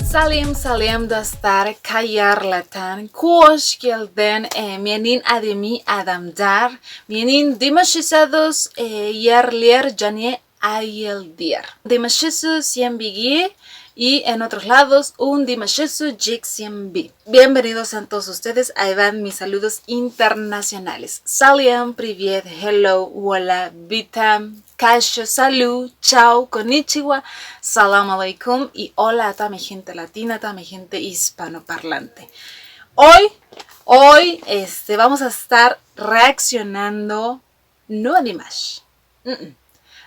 Salim dastar kayarlatan kuş geldin menin ademi adamdar menin dimashisados yerler jane ayeldir. Dimashisu siembigi y en otros lados un dimashisu jixiembi. Bienvenidos a todos ustedes, ahí van mis saludos internacionales. Salim, privet, hello, hola, vitam, kasho, salud, chao, konnichiwa, salam alaikum y hola a toda mi gente latina, a toda mi gente hispanoparlante. Hoy vamos a estar reaccionando, no a Dimash,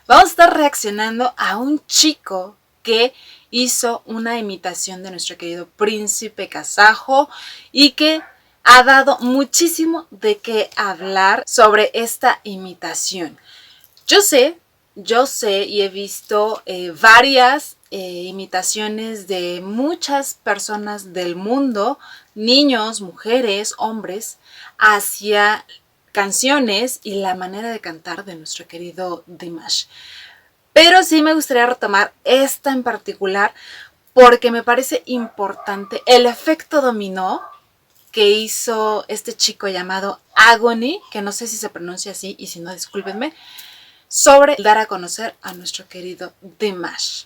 vamos a estar reaccionando a un chico que hizo una imitación de nuestro querido príncipe kazajo y que ha dado muchísimo de qué hablar sobre esta imitación. Yo sé y he visto varias imitaciones de muchas personas del mundo, niños, mujeres, hombres, hacia canciones y la manera de cantar de nuestro querido Dimash. Pero sí me gustaría retomar esta en particular porque me parece importante el efecto dominó que hizo este chico llamado Agony, que no sé si se pronuncia así y si no, discúlpenme, sobre dar a conocer a nuestro querido Dimash.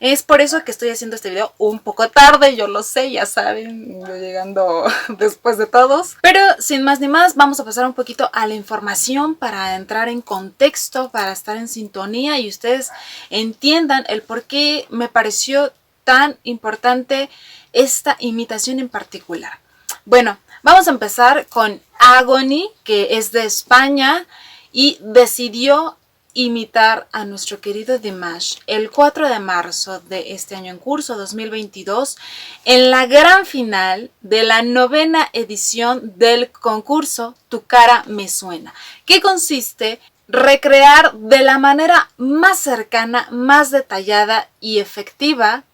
Es por eso que estoy haciendo este video un poco tarde, yo lo sé, ya saben, yo llegando después de todos. Pero sin más ni más, vamos a pasar un poquito a la información para entrar en contexto, para estar en sintonía y ustedes entiendan el por qué me pareció tan importante esta imitación en particular. Bueno, vamos a empezar con Agony, que es de España y decidió imitar a nuestro querido Dimash el 4 de marzo de este año en curso 2022 en la gran final de la 9ª edición del concurso Tu cara me suena, que consiste recrear de la manera más cercana, más detallada y efectiva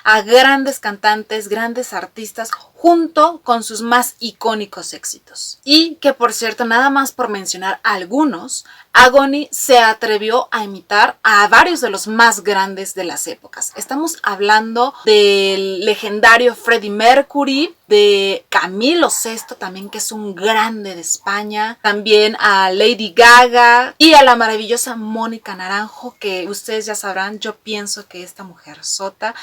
a grandes cantantes, grandes artistas, junto con sus más icónicos éxitos. Y que, por cierto, nada más por mencionar algunos, Agony se atrevió a imitar a varios de los más grandes de las épocas. Estamos hablando del legendario Freddie Mercury, de Camilo VI también, que es un grande de España, también a Lady Gaga y a la maravillosa Mónica Naranjo, que ustedes ya sabrán, yo pienso que esta mujer sota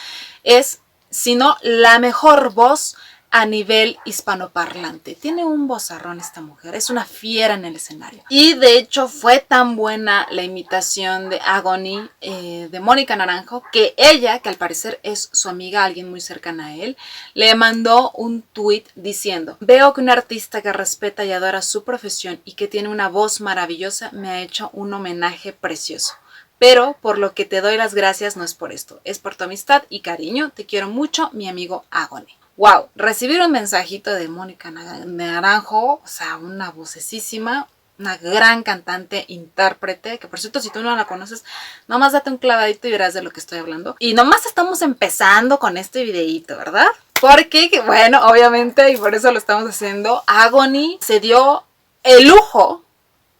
es, si no, la mejor voz a nivel hispanoparlante. Tiene un vozarrón esta mujer, es una fiera en el escenario. Y de hecho fue tan buena la imitación de Agony de Mónica Naranjo que ella, que al parecer es su amiga, alguien muy cercana a él, le mandó un tweet diciendo: veo que un artista que respeta y adora su profesión y que tiene una voz maravillosa me ha hecho un homenaje precioso. Pero por lo que te doy las gracias no es por esto, es por tu amistad y cariño. Te quiero mucho, mi amigo Agony. Wow, recibir un mensajito de Mónica Naranjo, o sea, una vocesísima, una gran cantante, intérprete, que por cierto, si tú no la conoces, nomás date un clavadito y verás de lo que estoy hablando. Y nomás estamos empezando con este videíto, ¿verdad? Porque, bueno, obviamente, y por eso lo estamos haciendo, Agony se dio el lujo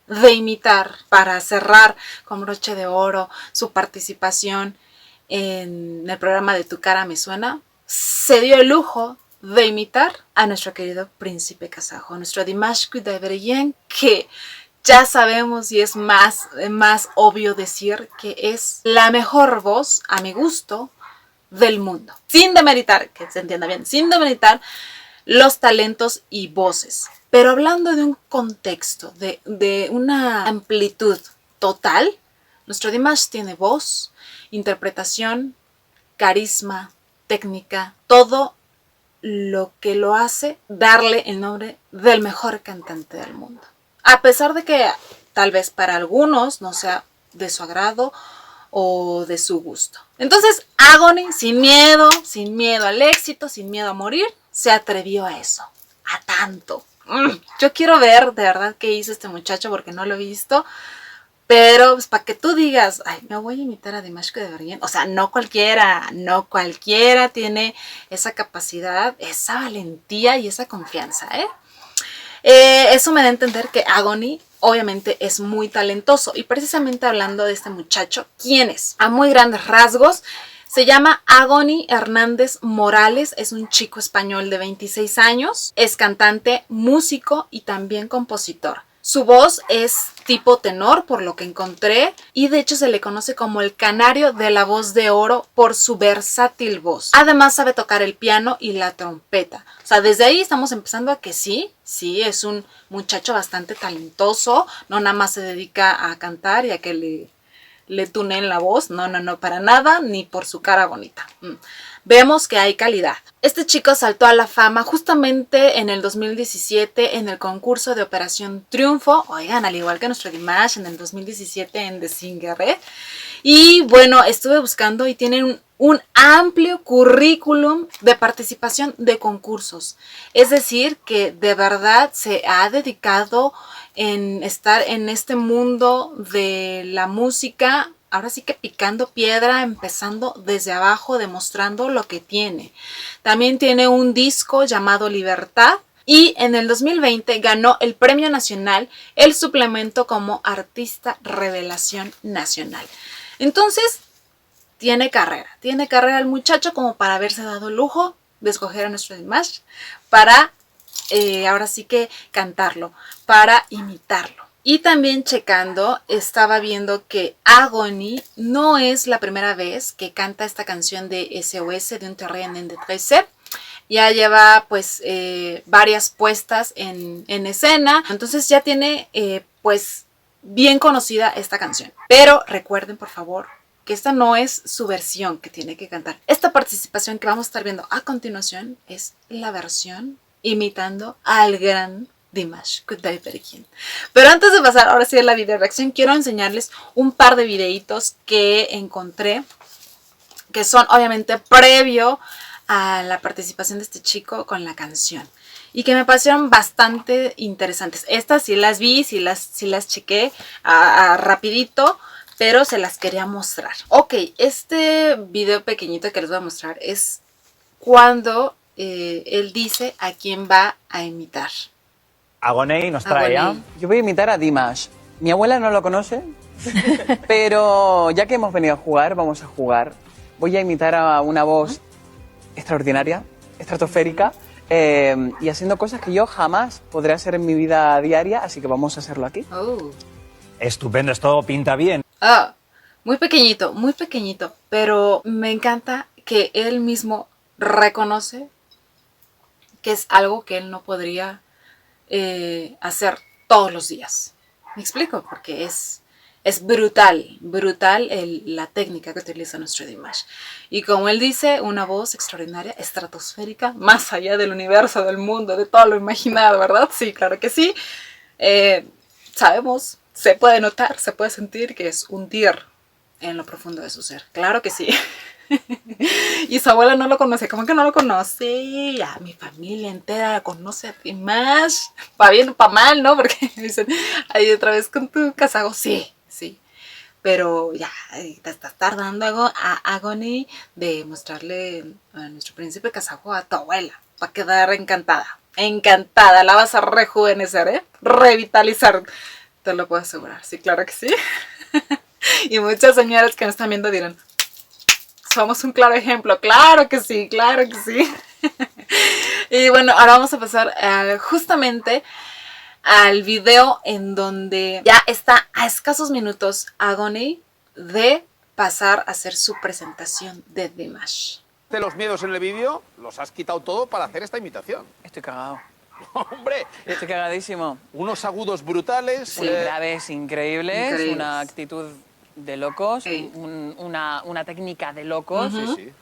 de imitar, para cerrar con broche de oro su participación en el programa de Tu cara me suena, se dio el lujo de imitar a nuestro querido príncipe kazajo, nuestro Dimash Kudaibergen, que ya sabemos y es más obvio decir que es la mejor voz, a mi gusto, del mundo. Sin demeritar, que se entienda bien, sin demeritar los talentos y voces. Pero hablando de un contexto, de una amplitud total, nuestro Dimash tiene voz, interpretación, carisma, técnica, todo lo que lo hace darle el nombre del mejor cantante del mundo. A pesar de que tal vez para algunos no sea de su agrado o de su gusto. Entonces Agony, sin miedo al éxito, sin miedo a morir, se atrevió a eso, a tanto. Yo quiero ver de verdad qué hizo este muchacho porque no lo he visto. Pero pues, para que tú digas, ay, me voy a imitar a Dimash Kudaibergen. O sea, no cualquiera tiene esa capacidad, esa valentía y esa confianza, Eso me da a entender que Agony obviamente es muy talentoso. Y precisamente hablando de este muchacho, ¿quién es? A muy grandes rasgos, Se llama Agony Hernández Morales, es un chico español de 26 años, es cantante, músico y también compositor. Su voz es tipo tenor, por lo que encontré, y de hecho se le conoce como el canario de la voz de oro por su versátil voz. Además sabe tocar el piano y la trompeta. O sea, desde ahí estamos empezando a que sí, es un muchacho bastante talentoso, no nada más se dedica a cantar y a que le tuneen la voz, no, para nada, ni por su cara bonita. Vemos que hay calidad. Este chico saltó a la fama justamente en el 2017 en el concurso de Operación Triunfo, oigan, al igual que nuestro Dimash en el 2017 en The Singer, ¿eh? Y bueno, estuve buscando y tienen un amplio currículum de participación de concursos. Es decir, que de verdad se ha dedicado en estar en este mundo de la música, ahora sí que picando piedra, empezando desde abajo, demostrando lo que tiene. También tiene un disco llamado Libertad y en el 2020 ganó el Premio Nacional, el suplemento como Artista Revelación Nacional. Entonces, tiene carrera el muchacho como para haberse dado el lujo de escoger a nuestro Dimash para ahora sí que cantarlo, para imitarlo. Y también checando, estaba viendo que Agony no es la primera vez que canta esta canción de SOS de un terreno en D13. Ya lleva pues varias puestas en escena, entonces ya tiene pues bien conocida esta canción. Pero recuerden por favor que esta no es su versión que tiene que cantar. Esta participación que vamos a estar viendo a continuación es la versión imitando al gran Dimash Kudaibergen. Pero antes de pasar ahora sí a la video reacción, quiero enseñarles un par de videitos que encontré, que son obviamente previo a la participación de este chico con la canción y que me parecieron bastante interesantes. Estas sí las vi, sí las chequé rapidito, pero se las quería mostrar. Ok, este video pequeñito que les voy a mostrar es cuando él dice a quién va a imitar. Agony nos trae a... Yo voy a imitar a Dimash. Mi abuela no lo conoce, pero ya que hemos venido a jugar, vamos a jugar. Voy a imitar a una voz extraordinaria, estratosférica, y haciendo cosas que yo jamás podré hacer en mi vida diaria, así que vamos a hacerlo aquí. Estupendo, esto pinta bien. Muy pequeñito, pero me encanta que él mismo reconoce que es algo que él no podría hacer todos los días. ¿Me explico? Porque es brutal la técnica que utiliza nuestro Dimash. Y como él dice, una voz extraordinaria, estratosférica, más allá del universo, del mundo, de todo lo imaginado, ¿verdad? Sí, claro que sí. Sabemos, se puede notar, se puede sentir que es un deer en lo profundo de su ser. Claro que sí. Y su abuela no lo conoce. ¿Cómo que no lo conoce? Ya, mi familia entera conoce a Dimash. Pa' bien o pa' mal, ¿no? Porque me dicen, ahí otra vez con tu casago. Sí. Pero ya, te estás tardando a Agony de mostrarle a nuestro príncipe casago a tu abuela. Va a quedar encantada. Encantada. La vas a rejuvenecer, ¿eh? Revitalizar. Te lo puedo asegurar. Sí, claro que sí. Y muchas señoras que nos están viendo dirán, somos un claro ejemplo. Claro que sí, claro que sí. Y bueno, ahora vamos a pasar justamente al video en donde ya está a escasos minutos Agony de pasar a hacer su presentación de Dimash. De los miedos en el vídeo, los has quitado todo para hacer esta imitación. Estoy cagado. ¡Hombre! Estoy cagadísimo. Unos agudos brutales. Sí, graves, increíbles, una actitud de locos, Sí. una técnica de locos. Sí.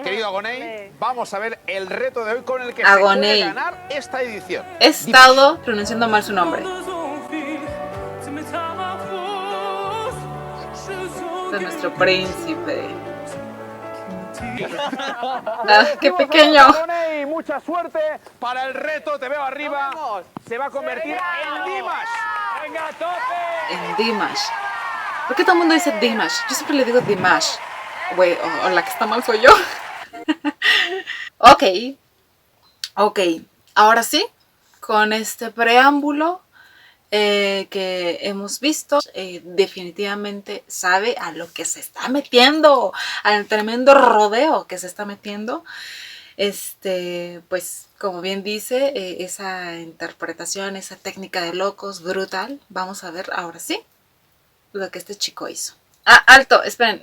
Querido Agony, vamos a ver el reto de hoy con el que Agony. se puede ganar esta edición. He estado pronunciando mal su nombre. Este es nuestro príncipe. ¡Qué pequeño! Agony, mucha suerte para el reto. Te veo arriba. Se va a convertir en Dimash. ¡Venga, a tope! En Dimash. ¿Por qué todo el mundo dice Dimash? Yo siempre le digo Dimash. Güey, o la que está mal soy yo. Ok. Ahora sí, con este preámbulo, que hemos visto, definitivamente sabe a lo que se está metiendo, al tremendo rodeo que se está metiendo. Pues como bien dice, esa interpretación, esa técnica de locos brutal. Vamos a ver ahora sí lo que este chico hizo. Alto, esperen.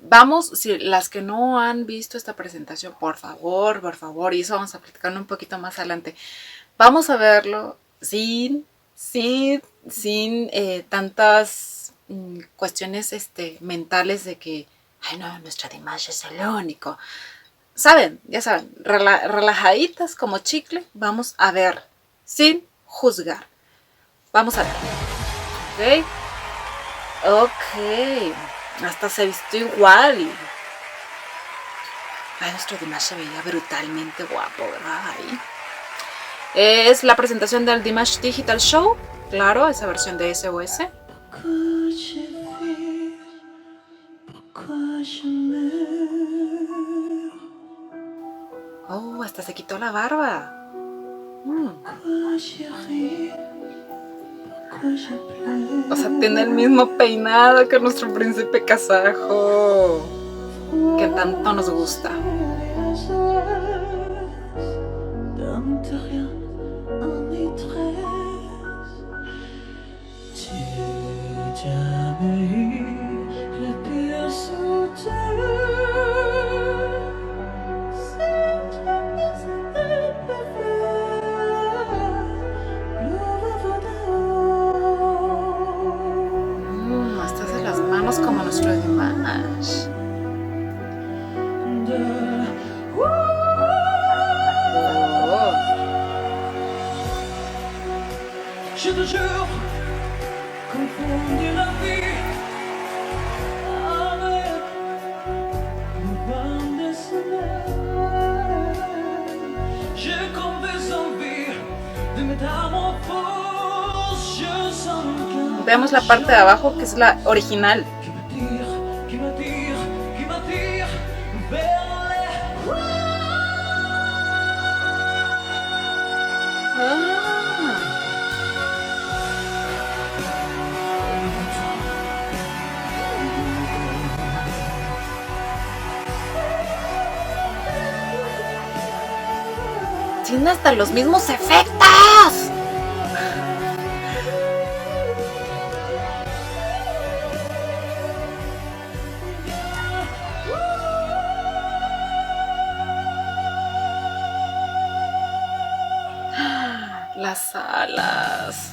Vamos, si las que no han visto esta presentación, por favor, y eso vamos a platicarlo un poquito más adelante. Vamos a verlo sin tantas cuestiones mentales de que, ay no, nuestra Dimash es el único. Ya saben, relajaditas como chicle, vamos a ver, sin juzgar. Vamos a ver. Ok. Hasta se vistió igual. Ay, nuestro Dimash se veía brutalmente guapo, ¿verdad? Ahí. Es la presentación del Dimash Digital Show. Claro, esa versión de SOS. Oh, hasta se quitó la barba. O sea, tiene el mismo peinado que nuestro príncipe kazajo, que tanto nos gusta. Hasta hace las manos como nuestro Dimash. Je te jure, confondre la vie avec une bande dessinée. J'ai comme des envies de métamorphose. Je sens qu'un Veamos la parte de abajo, que es la original. qui m'attire vers les Tiene hasta los mismos efectos. Las alas.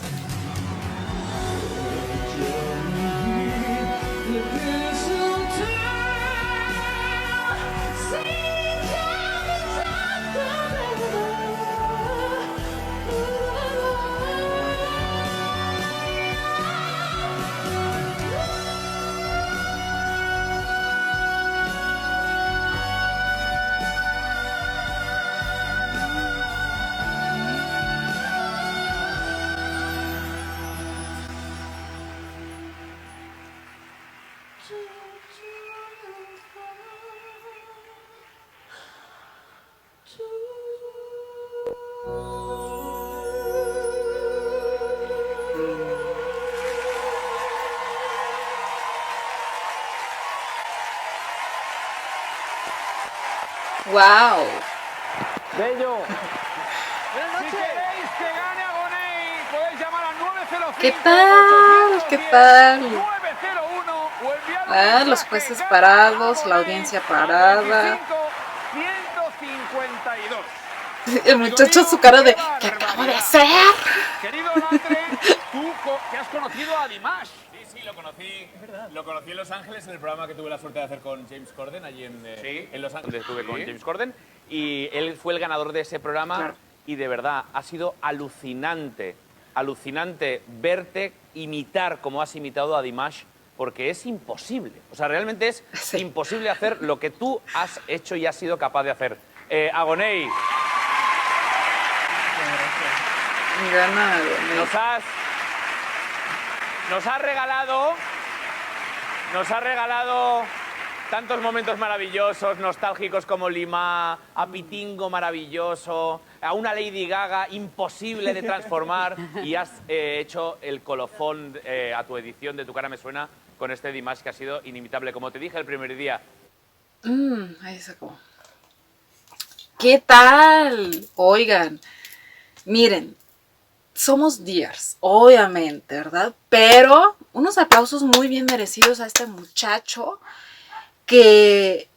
Wow. Bello. Si queréis que gane Agoney, podéis llamar al 905. ¿Qué tal? ¿Qué tal? 901 o enviar un Los mensaje. jueces Gana parados, la Agoney audiencia al parada. 152. El muchacho, su cara de ¿qué acabo de hacer? Querido Latre, tú que has conocido a Dimash. Sí, lo conocí. Es verdad. Lo conocí en Los Ángeles en el programa que tuve la suerte de hacer con James Corden allí en Los Ángeles. Estuve con James Corden y él fue el ganador de ese programa. Claro. Y de verdad ha sido alucinante verte imitar como has imitado a Dimash, porque es imposible. O sea, realmente es imposible hacer lo que tú has hecho y has sido capaz de hacer. Agoney, Gana Agoney. nos has regalado Tantos momentos maravillosos, nostálgicos como Lima, a Pitingo maravilloso, a una Lady Gaga imposible de transformar y has hecho el colofón a tu edición de Tu cara me suena con este Dimash que ha sido inimitable. Como te dije el primer día, Ahí sacó. ¿Qué tal? Oigan, miren, somos dears, obviamente, ¿verdad? Pero unos aplausos muy bien merecidos a este muchacho que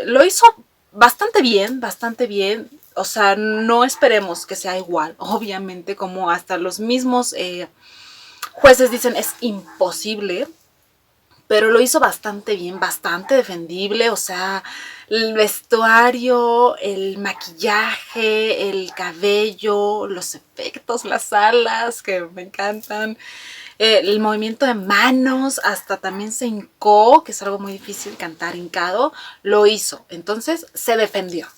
lo hizo bastante bien, bastante bien. O sea, no esperemos que sea igual, obviamente, como hasta los mismos jueces dicen es imposible. Pero lo hizo bastante bien, bastante defendible, o sea, el vestuario, el maquillaje, el cabello, los efectos, las alas, que me encantan, el movimiento de manos, hasta también se hincó, que es algo muy difícil cantar hincado, lo hizo, entonces se defendió.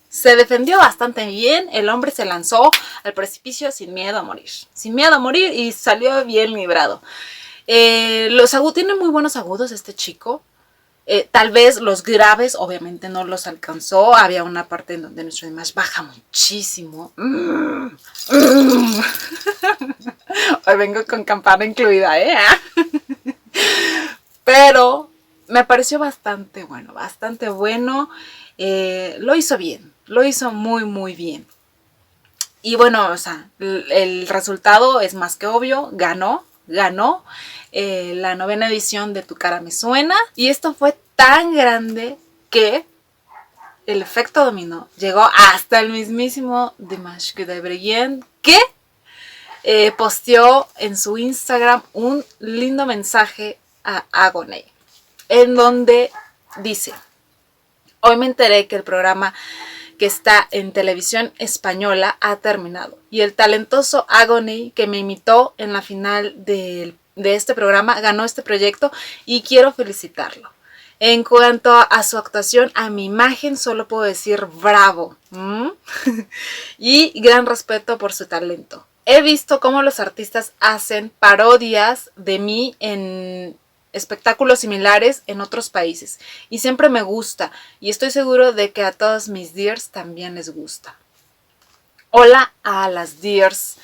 Se defendió bastante bien, el hombre se lanzó al precipicio sin miedo a morir y salió bien librado. Tiene muy buenos agudos este chico. Tal vez los graves, obviamente no los alcanzó. Había una parte en donde nuestro Dimash baja muchísimo. Hoy vengo con campana incluida, ¿eh? Pero me pareció bastante bueno, bastante bueno. Lo hizo bien, lo hizo muy, muy bien. Y bueno, o sea, el resultado es más que obvio, ganó la 9ª edición de Tu cara me suena, y esto fue tan grande que el efecto dominó llegó hasta el mismísimo Dimash Kudaibergen, que posteó en su Instagram un lindo mensaje a Agoney, en donde dice: hoy me enteré que el programa que está en televisión española ha terminado y el talentoso Agoney, que me imitó en la final de este programa, ganó este proyecto y quiero felicitarlo. En cuanto a su actuación, a mi imagen, solo puedo decir bravo. Y gran respeto por su talento. He visto cómo los artistas hacen parodias de mí en espectáculos similares en otros países y siempre me gusta y estoy seguro de que a todos mis dears también les gusta. Hola a los dears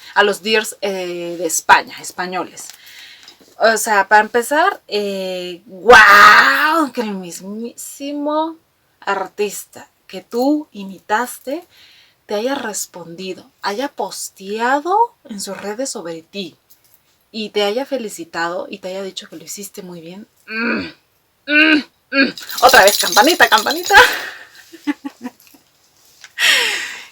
de España, españoles. O sea, para empezar, ¡wow! Que el mismísimo artista que tú imitaste te haya respondido, haya posteado en sus redes sobre ti y te haya felicitado y te haya dicho que lo hiciste muy bien. Otra vez, campanita, campanita.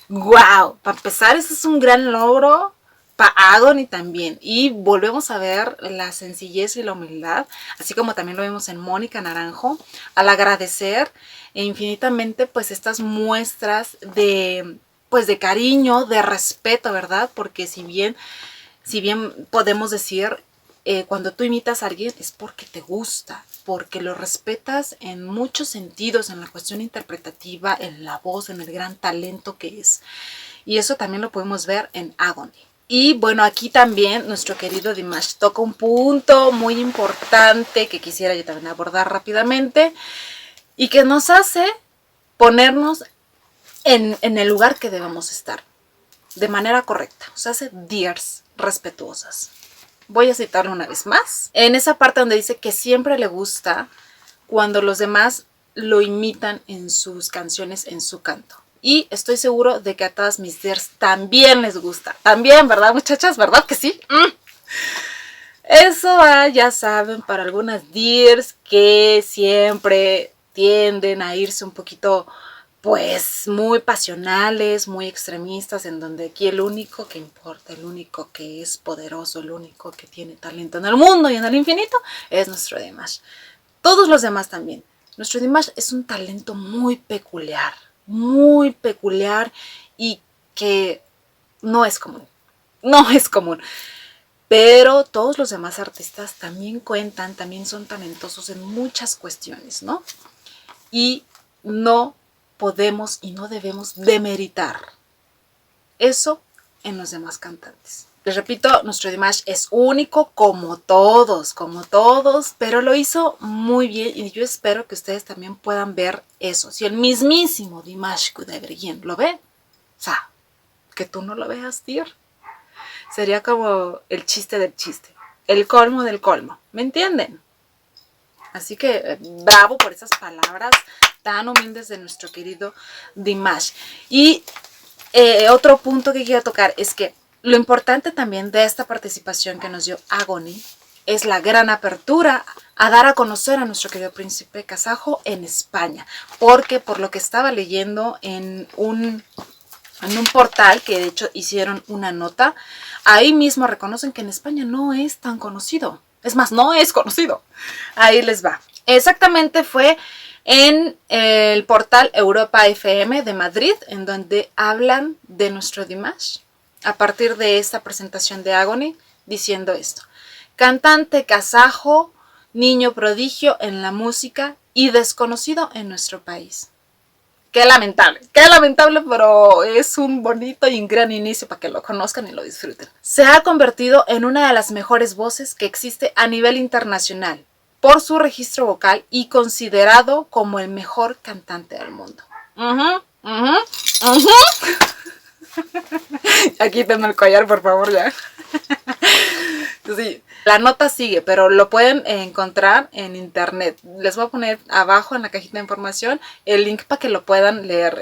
¡Wow! Para empezar, ese es un gran logro para Agoney también. Y volvemos a ver la sencillez y la humildad, así como también lo vimos en Mónica Naranjo, al agradecer infinitamente pues estas muestras de cariño, de respeto, ¿verdad? Porque si bien podemos decir, cuando tú imitas a alguien es porque te gusta, porque lo respetas en muchos sentidos, en la cuestión interpretativa, en la voz, en el gran talento que es. Y eso también lo podemos ver en Agoney. Y bueno, aquí también nuestro querido Dimash toca un punto muy importante que quisiera yo también abordar rápidamente y que nos hace ponernos en el lugar que debemos estar de manera correcta, o sea, hace dears respetuosas. Voy a citarlo una vez más. En esa parte donde dice que siempre le gusta cuando los demás lo imitan en sus canciones, en su canto. Y estoy seguro de que a todas mis dears también les gusta. También, ¿verdad, muchachas? ¿Verdad que sí? Eso ya saben, para algunas dears que siempre tienden a irse un poquito pues muy pasionales, muy extremistas, en donde aquí el único que importa, el único que es poderoso, el único que tiene talento en el mundo y en el infinito es nuestro Dimash. Todos los demás también. Nuestro Dimash es un talento muy peculiar y que no es común. No es común. Pero todos los demás artistas también cuentan, también son talentosos en muchas cuestiones, ¿no? Y no podemos y no debemos demeritar eso en los demás cantantes. Les repito, nuestro Dimash es único como todos, pero lo hizo muy bien y yo espero que ustedes también puedan ver eso. Si el mismísimo Dimash Kudaibergen lo ve, o sea, que tú no lo veas, tío, sería como el chiste del chiste, el colmo del colmo, ¿me entienden? Así que bravo por esas palabras tan humildes de nuestro querido Dimash. Y otro punto que quiero tocar es que lo importante también de esta participación que nos dio Agony es la gran apertura a dar a conocer a nuestro querido príncipe kazajo en España. Porque por lo que estaba leyendo en un portal, que de hecho hicieron una nota, ahí mismo reconocen que en España no es tan conocido. Es más, no es conocido. Ahí les va. Exactamente fue en el portal Europa FM de Madrid, en donde hablan de nuestro Dimash a partir de esta presentación de Agony, diciendo esto: cantante kazajo, niño prodigio en la música y desconocido en nuestro país. Qué lamentable, pero es un bonito y un gran inicio para que lo conozcan y lo disfruten. Se ha convertido en una de las mejores voces que existe a nivel internacional por su registro vocal y considerado como el mejor cantante del mundo. Aquí tengo el collar, por favor, ya. Sí, la nota sigue, pero lo pueden encontrar en internet. Les voy a poner abajo en la cajita de información el link para que lo puedan leer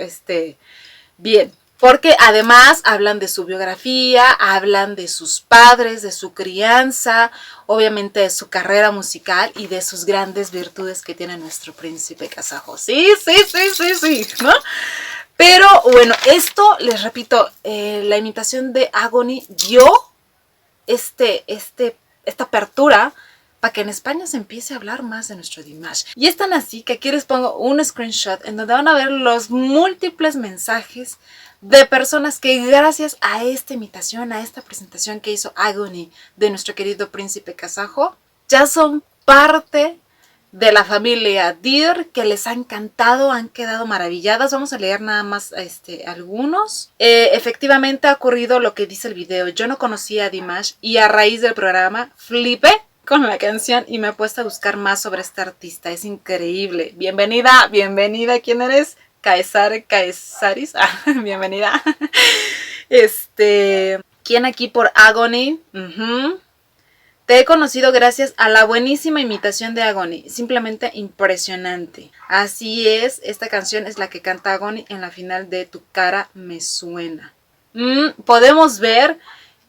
bien. Porque además hablan de su biografía, hablan de sus padres, de su crianza, obviamente de su carrera musical y de sus grandes virtudes que tiene nuestro príncipe kazajo. Sí, ¿no? Pero bueno, esto, les repito, la imitación de Agony dio esta apertura para que en España se empiece a hablar más de nuestro Dimash. Y es tan así que aquí les pongo un screenshot en donde van a ver los múltiples mensajes de personas que gracias a esta imitación, a esta presentación que hizo Agony de nuestro querido príncipe kazajo, ya son parte de la familia Dir, que les ha encantado, han quedado maravilladas. Vamos a leer nada más algunos. Efectivamente ha ocurrido lo que dice el video. Yo no conocía a Dimash y a raíz del programa flipé con la canción y me he puesto a buscar más sobre este artista. Es increíble. Bienvenida. ¿Quién eres? Caesaris. Bienvenida. ¿Quién aquí por Agony? Te he conocido gracias a la buenísima imitación de Agony. Simplemente impresionante. Así es, esta canción es la que canta Agony en la final de Tu cara me suena. Podemos ver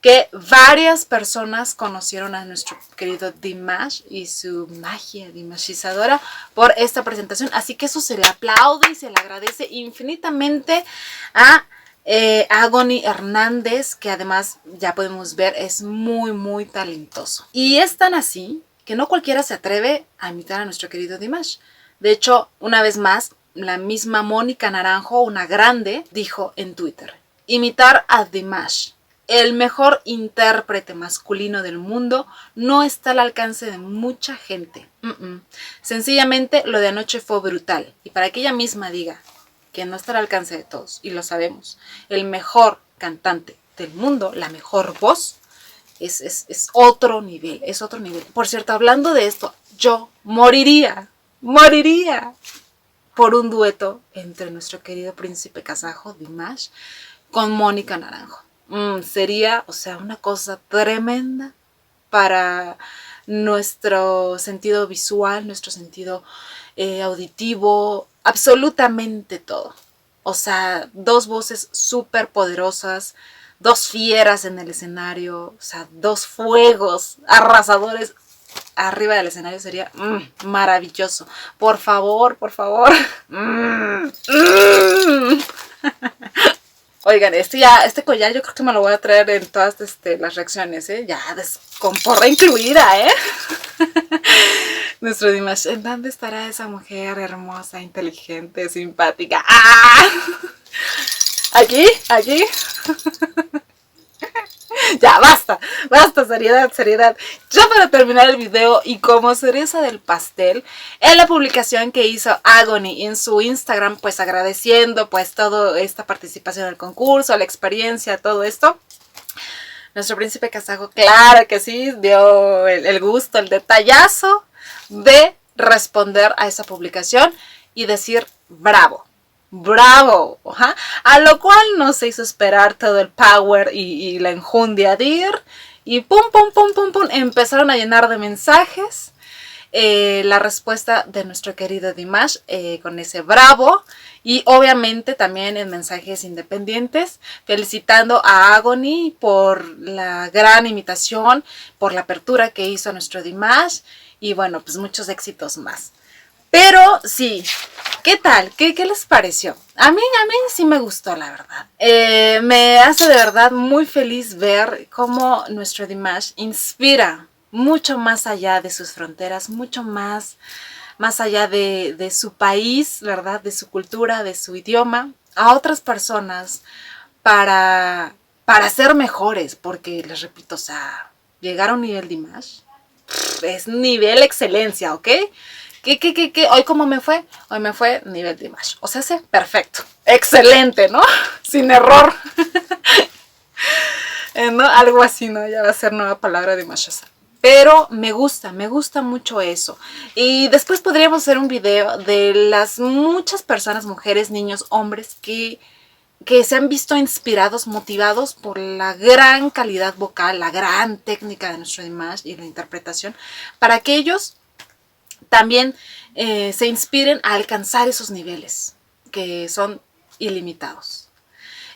que varias personas conocieron a nuestro querido Dimash y su magia dimashizadora por esta presentación. Así que eso se le aplaude y se le agradece infinitamente a Agony Hernández, que además ya podemos ver es muy muy talentoso. Y es tan así que no cualquiera se atreve a imitar a nuestro querido Dimash. De hecho, una vez más, la misma Mónica Naranjo, una grande, dijo en Twitter: imitar a Dimash, el mejor intérprete masculino del mundo, no está al alcance de mucha gente. Sencillamente lo de anoche fue brutal. Y para que ella misma diga que no está al alcance de todos, y lo sabemos, el mejor cantante del mundo, la mejor voz, es otro nivel, es otro nivel. Por cierto, hablando de esto, yo moriría por un dueto entre nuestro querido príncipe kazajo, Dimash, con Mónica Naranjo. Sería, o sea, una cosa tremenda para nuestro sentido visual, nuestro sentido auditivo, absolutamente todo. O sea, dos voces súper poderosas, dos fieras en el escenario, o sea, dos fuegos arrasadores arriba del escenario. Sería maravilloso. Por favor. Oigan, este collar yo creo que me lo voy a traer en todas las reacciones, ya con porra incluida, Nuestro Dimash, ¿en dónde estará esa mujer hermosa, inteligente, simpática? ¡Ah! ¿Aquí? Ya, basta, seriedad. Ya para terminar el video y como cereza del pastel, en la publicación que hizo Agony en su Instagram, pues agradeciendo pues toda esta participación en el concurso, la experiencia, todo esto, nuestro príncipe kazajo, claro que sí, dio el gusto, el detallazo de responder a esa publicación y decir bravo. Bravo, ajá. A lo cual no se hizo esperar todo el power y la enjundia de ir. Y pum, pum, pum, pum, pum, empezaron a llenar de mensajes la respuesta de nuestro querido Dimash con ese bravo. Y obviamente también en mensajes independientes, felicitando a Agony por la gran imitación, por la apertura que hizo a nuestro Dimash. Y bueno, pues muchos éxitos más. Pero sí, ¿qué tal? ¿Qué les pareció? A mí sí me gustó, la verdad. Me hace de verdad muy feliz ver cómo nuestro Dimash inspira mucho más allá de sus fronteras, mucho más allá de su país, ¿verdad? De su cultura, de su idioma, a otras personas para ser mejores. Porque, les repito, o sea, llegar a un nivel Dimash es nivel excelencia, ¿ok? ¿Qué? ¿Hoy cómo me fue? Hoy me fue nivel Dimash. O sea, sí, perfecto. Excelente, ¿no? Sin error. ¿No? Algo así, ¿no? Ya va a ser nueva palabra Dimashosa. Pero me gusta mucho eso. Y después podríamos hacer un video de las muchas personas, mujeres, niños, hombres, que se han visto inspirados, motivados por la gran calidad vocal, la gran técnica de nuestro Dimash y la interpretación, para que ellos también se inspiren a alcanzar esos niveles que son ilimitados.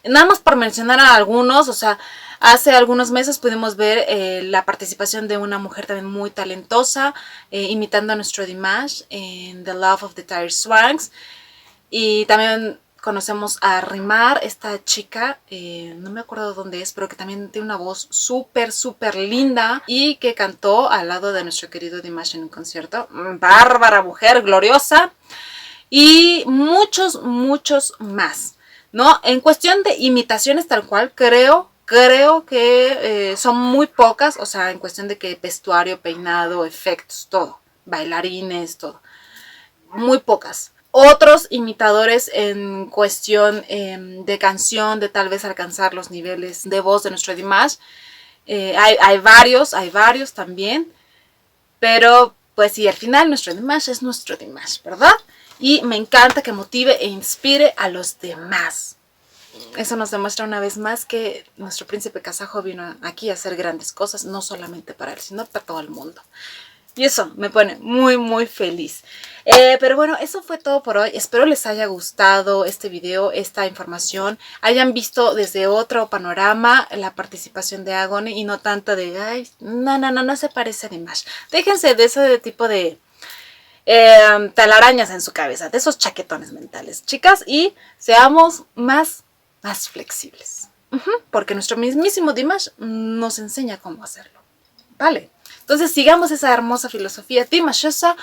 Nada más por mencionar a algunos, o sea, hace algunos meses pudimos ver la participación de una mujer también muy talentosa, imitando a nuestro Dimash en The Love of the Tired Swanks. Y también conocemos a Rimar, esta chica, no me acuerdo dónde es, pero que también tiene una voz súper, súper linda y que cantó al lado de nuestro querido Dimash en un concierto. Bárbara mujer, gloriosa. Y muchos más, ¿no? En cuestión de imitaciones tal cual, creo que son muy pocas, o sea, en cuestión de que vestuario, peinado, efectos, todo, bailarines, todo. Muy pocas. Otros imitadores en cuestión de canción, de tal vez alcanzar los niveles de voz de nuestro Dimash. Hay varios también. Pero pues sí, al final nuestro Dimash es nuestro Dimash, ¿verdad? Y me encanta que motive e inspire a los demás. Eso nos demuestra una vez más que nuestro príncipe kazajo vino aquí a hacer grandes cosas, no solamente para él, sino para todo el mundo. Y eso me pone muy feliz. Pero bueno, eso fue todo por hoy. Espero les haya gustado este video, esta información. Hayan visto desde otro panorama la participación de Agony y no tanto de, ay, no se parece a Dimash. Déjense de ese tipo de telarañas en su cabeza, de esos chaquetones mentales, chicas. Y seamos más flexibles. Porque nuestro mismísimo Dimash nos enseña cómo hacerlo. ¿Vale? Entonces sigamos esa hermosa filosofía dimashosa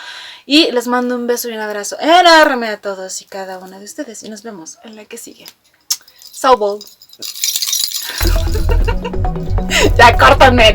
y les mando un beso y un abrazo enorme a todos y cada una de ustedes y nos vemos en la que sigue. Soul. Ya, córtenme.